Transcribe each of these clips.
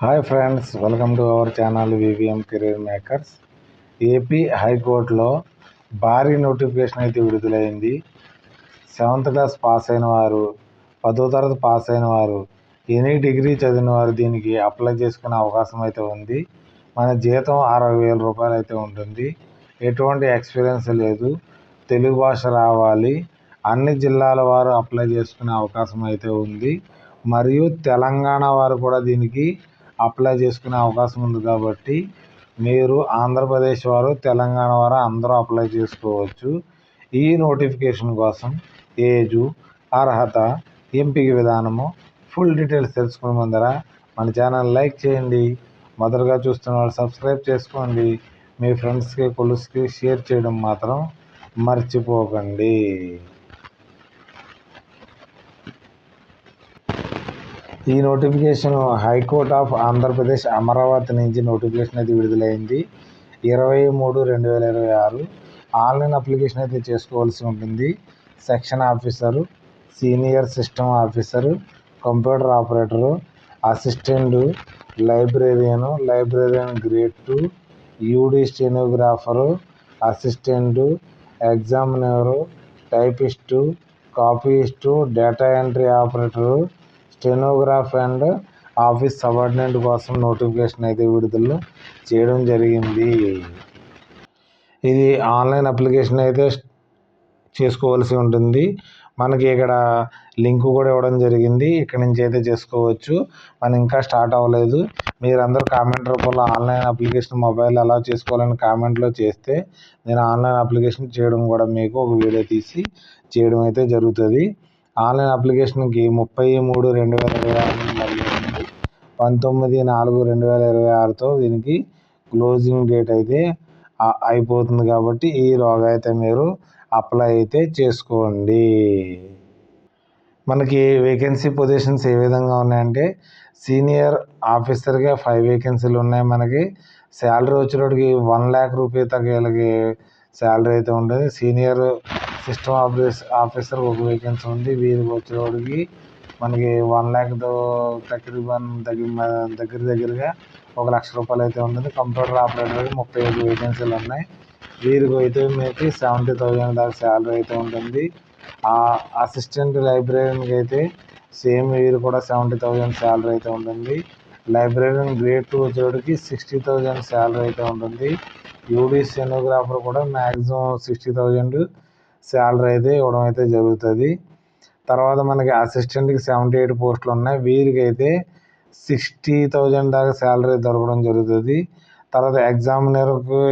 Hi friends, welcome to our channel VVM career makers. AP హైకోర్టులో భారీ notification అయితే విడుదలైంది. 7th క్లాస్ పాస్ అయిన వారు, 10వ తరగతి పాస్ అయిన వారు, ఎనీ డిగ్రీ చదివిన వారు దీనికి అప్లై చేసుకునే అవకాశం అయితే ఉంది. మన జీతం 60,000 రూపాయలు అయితే ఉంటుంది. ఎటువంటి ఎక్స్పీరియన్స్ లేదు, తెలుగు భాష రావాలి. అన్ని జిల్లాల వారు అప్లై చేసుకునే అవకాశం అయితే ఉంది. మరియు తెలంగాణ వారు కూడా దీనికి అప్లై చేసుకునే అవకాశం ఉంది. కాబట్టి మీరు ఆంధ్రప్రదేశ్ వారు, తెలంగాణ వారు అందరూ అప్లై చేసుకోవచ్చు. ఈ నోటిఫికేషన్ కోసం ఏజు, అర్హత, ఎంపిక విధానము, ఫుల్ డీటెయిల్స్ తెలుసుకునే ముందర మన ఛానల్ లైక్ చేయండి. మొదటగా చూస్తున్న వాళ్ళు సబ్స్క్రైబ్ చేసుకోండి. మీ ఫ్రెండ్స్కి, కొలీగ్స్కి షేర్ చేయడం మాత్రం మర్చిపోకండి. ఈ notification high court of Andhra Pradesh Amaravati నుంచి నోటిఫికేషన్ అయితే విడుదలైంది. 23/2026 ఆన్లైన్ అప్లికేషన్ అయితే చేసుకోవాల్సి ఉంటుంది. Section officer, senior system officer, computer operator, assistant, librarian grade 2, UD stenographer, assistant, examiner, typist, copyist, data entry operator, stenograph and office subordinate కోసం నోటిఫికేషన్ అయితే విడుదల చేయడం జరిగింది. ఇది ఆన్లైన్ అప్లికేషన్ అయితే చేసుకోవాల్సి ఉంటుంది. మనకి ఇక్కడ లింక్ కూడా ఇవ్వడం జరిగింది. ఇక్కడ నుంచి అయితే చేసుకోవచ్చు. మనం ఇంకా స్టార్ట్ అవ్వలేదు. మీరందరూ కామెంట్ రూపంలో ఆన్లైన్ అప్లికేషన్ మొబైల్ ఎలా చేసుకోవాలని కామెంట్లో చేస్తే నేను ఆన్లైన్ అప్లికేషన్ చేయడం కూడా మీకు ఒక వీడియో తీసి చేయడం అయితే జరుగుతుంది. ఆన్లైన్ అప్లికేషన్కి 30/3/2026 మరియు 19/4/2026తో దీనికి క్లోజింగ్ డేట్ అయితే అయిపోతుంది. కాబట్టి ఈలోగా అయితే మీరు అప్లై అయితే చేసుకోండి. మనకి వేకెన్సీ పొజిషన్స్ ఏ విధంగా ఉన్నాయంటే, సీనియర్ ఆఫీసర్గా 5 వేకెన్సీలు ఉన్నాయి. మనకి శాలరీ వచ్చేటప్పటికి 1 lakh రూపీ తగ్గేలాకి శాలరీ అయితే ఉంటుంది. సీనియర్ సిస్టమ్ ఆఫీసర్ ఒక వేకెన్సీ ఉంది. వీరికి వచ్చేటప్పటికి మనకి 1 lakh తక్రీబన్ దగ్గరగా 1 లక్ష రూపాయలు అయితే ఉంటుంది. కంప్యూటర్ ఆపరేటర్కి 35 వేకెన్సీలు ఉన్నాయి. వీరికి అయితే మీకు 70,000 దాకా శాలరీ అయితే ఉంటుంది. అసిస్టెంట్ లైబ్రేరియన్కి అయితే సేమ్ వీరు కూడా 70,000 శాలరీ అయితే ఉంటుంది. లైబ్రేరియన్ గ్రేడ్ 2 వచ్చేటికి 60,000 శాలరీ అయితే ఉంటుంది. యూడీ స్టెనోగ్రాఫర్ కూడా మ్యాక్సిమం 60,000 శాలరీ అయితే ఇవ్వడం అయితే జరుగుతుంది. తర్వాత మనకి అసిస్టెంట్కి 78 పోస్టులు ఉన్నాయి. వీరికి అయితే 60,000 దాకా శాలరీ దొరకడం జరుగుతుంది. తర్వాత ఎగ్జామినర్కి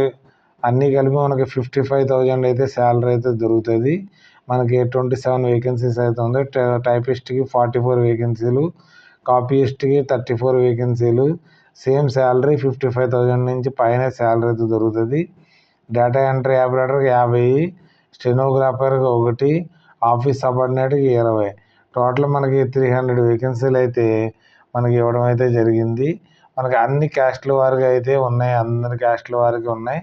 అన్నీ కలిపి మనకి 55,000 అయితే శాలరీ అయితే దొరుకుతుంది. మనకి 27 వేకెన్సీస్ అయితే ఉంది. టైపిస్ట్కి 44 వేకెన్సీలు, కాపీయిస్ట్కి 34 వేకెన్సీలు. సేమ్ శాలరీ 55,000 నుంచి పైన శాలరీ అయితే దొరుకుతుంది. డేటా ఎంట్రీ ఆపరేటర్కి 50, స్టెనోగ్రాఫర్కి 1, ఆఫీస్ సబార్డినేట్కి 20. టోటల్ మనకి 300 వేకెన్సీలు అయితే మనకి ఇవ్వడం అయితే జరిగింది. మనకి అన్ని క్యాస్ట్ల వారికి అయితే ఉన్నాయి. అందరి క్యాస్ట్ల వారికి ఉన్నాయి.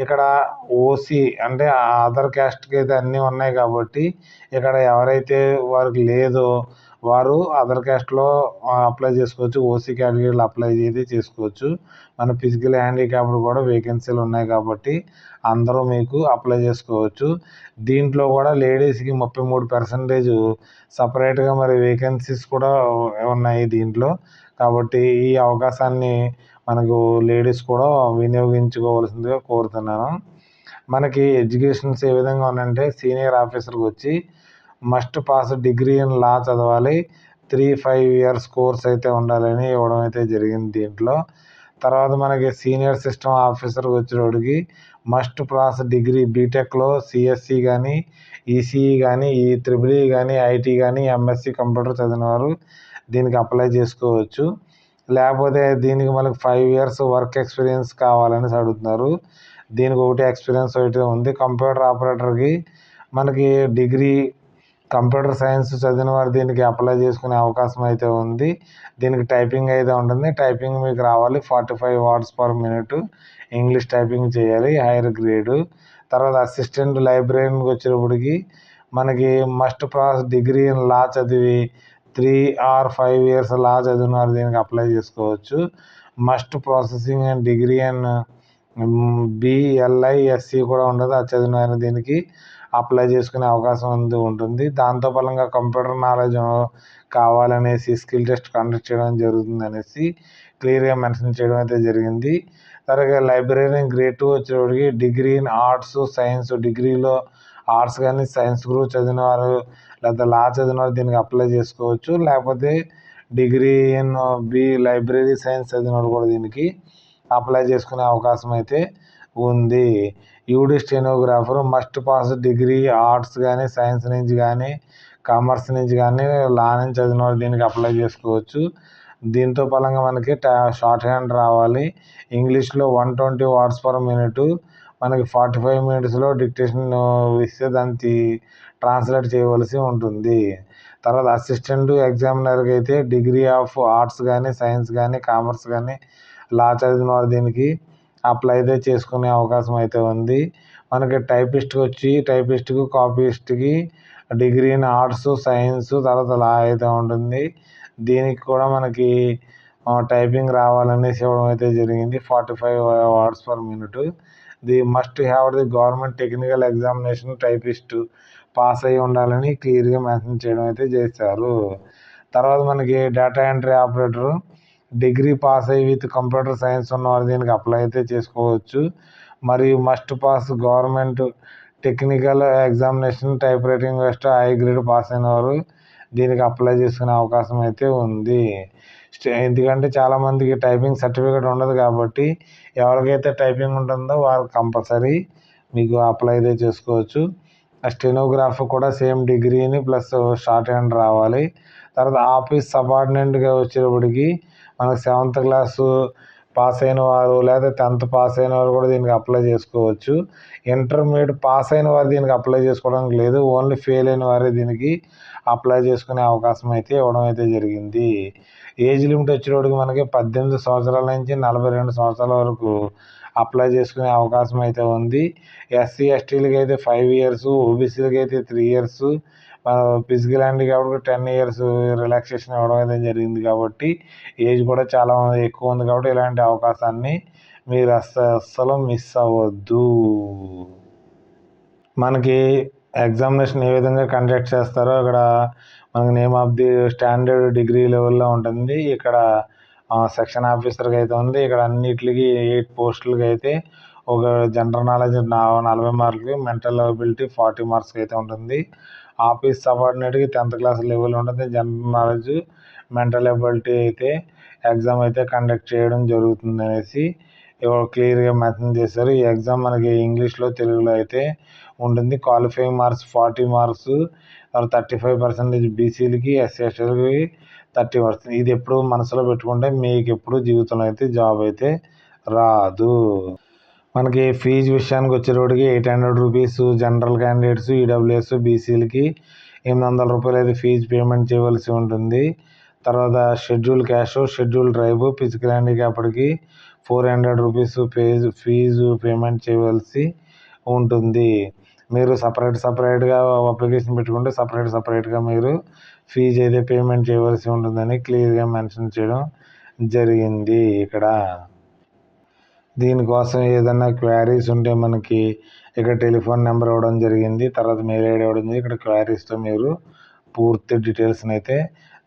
ఇక్కడ ఓసీ అంటే అదర్ క్యాస్ట్కి అయితే అన్నీ ఉన్నాయి. కాబట్టి ఇక్కడ ఎవరైతే వారికి లేదో వారు అదర్ క్యాస్ట్లో అప్లై చేసుకోవచ్చు. ఓసీ కేటగిరీలో అప్లై అయితే చేసుకోవచ్చు. మన ఫిజికల్ హ్యాండిక్యాప్డ్ కూడా వేకెన్సీలు ఉన్నాయి. కాబట్టి అందరూ మీకు అప్లై చేసుకోవచ్చు. దీంట్లో కూడా లేడీస్కి 33% సపరేట్గా మరి వేకెన్సీస్ కూడా ఉన్నాయి దీంట్లో. కాబట్టి ఈ అవకాశాన్ని మనకు లేడీస్ కూడా వినియోగించుకోవాల్సిందిగా కోరుతున్నాను. మనకి ఎడ్యుకేషన్స్ ఏ విధంగా ఉన్నాయంటే, సీనియర్ ఆఫీసర్కి వచ్చి must pass degree in law చదవాలి. 3-5 years కోర్స్ అయితే ఉండాలని ఇవ్వడం అయితే జరిగింది దీంట్లో. తర్వాత మనకి సీనియర్ సిస్టమ్ ఆఫీసర్కి వచ్చేటప్పటికి మస్ట్ పాస్ డిగ్రీ బీటెక్లో సిఎస్సి కానీ, ఈసీఈ కానీ, ఈఈఈ కానీ, ఐటీ కానీ, ఎంఎస్సి కంప్యూటర్ చదివిన వారు దీనికి అప్లై చేసుకోవచ్చు. లేకపోతే దీనికి మనకి 5 years వర్క్ ఎక్స్పీరియన్స్ కావాలని అడుగుతున్నారు. దీనికి ఒకటి ఎక్స్పీరియన్స్ అయితే ఉంది. కంప్యూటర్ ఆపరేటర్కి మనకి డిగ్రీ కంప్యూటర్ సైన్స్ చదివిన వారు దీనికి అప్లై చేసుకునే అవకాశం అయితే ఉంది. దీనికి టైపింగ్ అయితే ఉంటుంది. టైపింగ్ మీకు రావాలి. 45 words per minute English typing చేయాలి, హైయర్ గ్రేడు. తర్వాత అసిస్టెంట్ లైబ్రేరియన్కి వచ్చేటప్పటికి మనకి must pass degree in law చదివి 3 or 5 ఇయర్స్ లా చదివిన వారు దీనికి అప్లై చేసుకోవచ్చు. Must processing and degree and BLISC కూడా ఉండదు. అది చదివిన వారు దీనికి అప్లై చేసుకునే అవకాశం ఉంటుంది. దాంతో ఫలంగా కంప్యూటర్ నాలెడ్జ్ కావాలనేసి స్కిల్ టెస్ట్ కండక్ట్ చేయడం జరుగుతుంది అనేసి క్లియర్గా మెన్షన్ చేయడం అయితే జరిగింది. తర్వాత లైబ్రరీన్ గ్రేడ్ 2 వచ్చేవాడికి డిగ్రీ ఇన్ ఆర్ట్స్ సైన్స్, డిగ్రీలో ఆర్ట్స్ కానీ సైన్స్ గ్రూప్ చదివిన వారు లేదా లా చదివిన వారు దీనికి అప్లై చేసుకోవచ్చు. లేకపోతే డిగ్రీ ఇన్ లైబ్రరీ సైన్స్ చదివిన వారు కూడా దీనికి అప్లై చేసుకునే అవకాశం అయితే ఉంది. UD stenographer must pass degree arts కానీ సైన్స్ నుంచి కానీ కామర్స్ నుంచి కానీ లా నుంచి చదివిన వారు దీనికి అప్లై చేసుకోవచ్చు. దీంతో ఫలంగా మనకి షార్ట్ హ్యాండ్ రావాలి. ఇంగ్లీష్లో 120 వర్డ్స్ పర్ మినిట్, మనకి 45 మినిట్స్లో డిక్టేషన్ ఇస్తే దాన్ని ట్రాన్స్లేట్ చేయవలసి ఉంటుంది. తర్వాత అసిస్టెంట్ ఎగ్జామినర్కి అయితే డిగ్రీ ఆఫ్ ఆర్ట్స్ కానీ సైన్స్ కానీ కామర్స్ కానీ లా చదివిన వారు దీనికి అప్లై అయితే చేసుకునే అవకాశం అయితే ఉంది. మనకి టైపిస్ట్కు కాపీస్ట్కి డిగ్రీ ఇన్ ఆర్ట్స్ సైన్స్ తర్వాత లా అయితే ఉంటుంది. దీనికి కూడా మనకి టైపింగ్ రావాలనేసి ఇవ్వడం అయితే జరిగింది. 45 words per minute. The must have the government technical examination typist pass అయి ఉండాలని క్లియర్గా మెన్షన్ చేయడం అయితే చేశారు. తర్వాత మనకి data entry operator degree pass అయ్యి విత్ కంప్యూటర్ సైన్స్ ఉన్నవారు దీనికి అప్లై అయితే చేసుకోవచ్చు. మరియు must pass government technical examination type writing test high grade pass అయిన వారు దీనికి అప్లై చేసుకునే అవకాశం అయితే ఉంది. ఎందుకంటే చాలామందికి టైపింగ్ సర్టిఫికేట్ ఉండదు కాబట్టి ఎవరికైతే టైపింగ్ ఉంటుందో వారు కంపల్సరీ మీకు అప్లై అయితే చేసుకోవచ్చు. స్టెనోగ్రాఫ్ కూడా సేమ్ డిగ్రీని ప్లస్ షార్ట్ హ్యాండ్ రావాలి. తర్వాత ఆఫీస్ సబార్డినేట్గా వచ్చేటప్పటికి మనకు 7th క్లాసు పాస్ అయిన వారు లేదా 10th పాస్ అయిన వారు కూడా దీనికి అప్లై చేసుకోవచ్చు. ఇంటర్మీడియట్ పాస్ అయిన వారు దీనికి అప్లై చేసుకోవడానికి లేదు. ఓన్లీ ఫెయిల్ అయిన వారే దీనికి అప్లై చేసుకునే అవకాశం అయితే ఇవ్వడం అయితే జరిగింది. ఏజ్ లిమిట్ వచ్చేటప్పటికి మనకి 18 సంవత్సరాల నుంచి 42 సంవత్సరాల వరకు అప్లై చేసుకునే అవకాశం అయితే ఉంది. SC STలకి అయితే 5 ఇయర్స్, ఓబీసీలకి అయితే 3 ఇయర్స్, ఫిజికల్ హ్యాండిక్యాప్డ్కి 10 ఇయర్స్ రిలాక్సేషన్ ఇవ్వడం అయితే జరిగింది. కాబట్టి ఏజ్ కూడా చాలా ఎక్కువ ఉంది కాబట్టి ఇలాంటి అవకాశాన్ని మీరు అస్సలు మిస్ అవ్వద్దు. మనకి ఎగ్జామినేషన్ ఏ విధంగా కండక్ట్ చేస్తారో ఇక్కడ మనకి name of the standard degree లెవెల్లో ఉంటుంది. ఇక్కడ సెక్షన్ ఆఫీసర్కి అయితే ఉంది. ఇక్కడ అన్నిటికి 8 పోస్టులకి అయితే ఒక జనరల్ నాలెడ్జ్ 40 మార్కులు, మెంటల్ అబిలిటీ 40 మార్క్స్కి అయితే ఉంటుంది. ఆఫీస్ సబార్డినేట్కి 10th క్లాస్ లెవెల్ ఉంటుంది. జనరల్ నాలెడ్జ్ మెంటల్ అబిలిటీ అయితే ఎగ్జామ్ అయితే కండక్ట్ చేయడం జరుగుతుంది అనేసి క్లియర్గా మెన్షన్ చేశారు. ఈ ఎగ్జామ్ మనకి ఇంగ్లీష్లో తెలుగులో అయితే ఉంటుంది. క్వాలిఫైయింగ్ మార్క్స్ 40 మార్క్స్, 35% బీసీలకి, SC STలకి 30%. ఇది ఎప్పుడు మనసులో పెట్టుకుంటే మీకు ఎప్పుడు జీవితంలో అయితే జాబ్ అయితే రాదు. మనకి ఫీజు విషయానికి వచ్చేటప్పటికి 800 రూపీస్ జనరల్ క్యాండిడేట్స్, ఈడబ్ల్యూఎస్ బీసీలకి 800 రూపాయలు అయితే ఫీజు పేమెంట్ చేయవలసి ఉంటుంది. తర్వాత schedule caste, schedule tribe, physical హ్యాండిక్యాప్డ్కి 400 రూపీస్ ఫీజు పేమెంట్ చేయవలసి ఉంటుంది. మీరు సపరేట్గా అప్లికేషన్ పెట్టుకుంటే సపరేట్గా మీరు ఫీజు అయితే పేమెంట్ చేయవలసి ఉంటుందని క్లియర్గా మెన్షన్ చేయడం జరిగింది. ఇక్కడ దీనికోసం ఏదైనా క్వైరీస్ ఉంటే మనకి ఇక్కడ టెలిఫోన్ నెంబర్ ఇవ్వడం జరిగింది. తర్వాత మెయిల్ ఐడి ఇవ్వడం జరిగింది. ఇక్కడ క్వైరీస్తో మీరు పూర్తి డీటెయిల్స్ని అయితే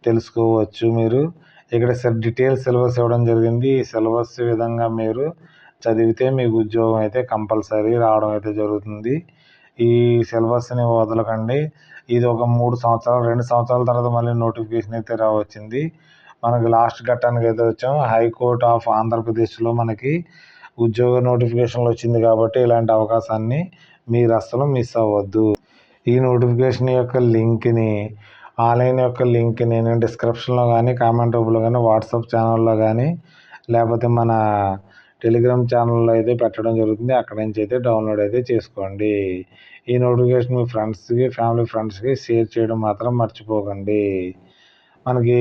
తెలుసుకోవచ్చు. మీరు ఇక్కడ డీటెయిల్స్ సిలబస్ ఇవ్వడం జరిగింది. ఈ సిలబస్ విధంగా మీరు చదివితే మీకు ఉద్యోగం అయితే కంపల్సరీ రావడం అయితే జరుగుతుంది. ఈ సిలబస్ని వదలకండి. ఇది ఒక 3 సంవత్సరాలు 2 సంవత్సరాల తర్వాత మళ్ళీ నోటిఫికేషన్ అయితే వచ్చింది. మనకి లాస్ట్ ఘట్టానికి అయితే వచ్చాం. హైకోర్టు ఆఫ్ ఆంధ్రప్రదేశ్లో మనకి ఉద్యోగ నోటిఫికేషన్లు వచ్చింది కాబట్టి ఇలాంటి అవకాశాన్ని మీరు అస్సలు మిస్ అవ్వద్దు. ఈ నోటిఫికేషన్ యొక్క లింక్ని ఆన్లైన్ యొక్క లింక్ని నేను డిస్క్రిప్షన్లో కానీ కామెంట్ రూపంలో కానీ వాట్సాప్ ఛానల్లో కానీ లేకపోతే మన టెలిగ్రామ్ ఛానల్లో అయితే పెట్టడం జరుగుతుంది. అక్కడి నుంచి అయితే డౌన్లోడ్ అయితే చేసుకోండి. ఈ నోటిఫికేషన్ మీ ఫ్రెండ్స్కి ఫ్యామిలీ ఫ్రెండ్స్కి షేర్ చేయడం మాత్రం మర్చిపోకండి. మనకి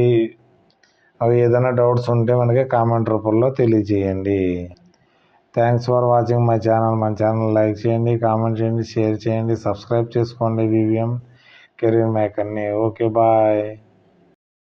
అవి ఏదైనా డౌట్స్ ఉంటే మనకి కామెంట్ రూపంలో తెలియజేయండి. Thanks for watching my channel. మన ఛానల్ లైక్ చేయండి, కామెంట్ చేయండి, షేర్ చేయండి, సబ్స్క్రైబ్ చేసుకోండి. వివిఎం కెరీర్ మేకర్ని. Okay, bye.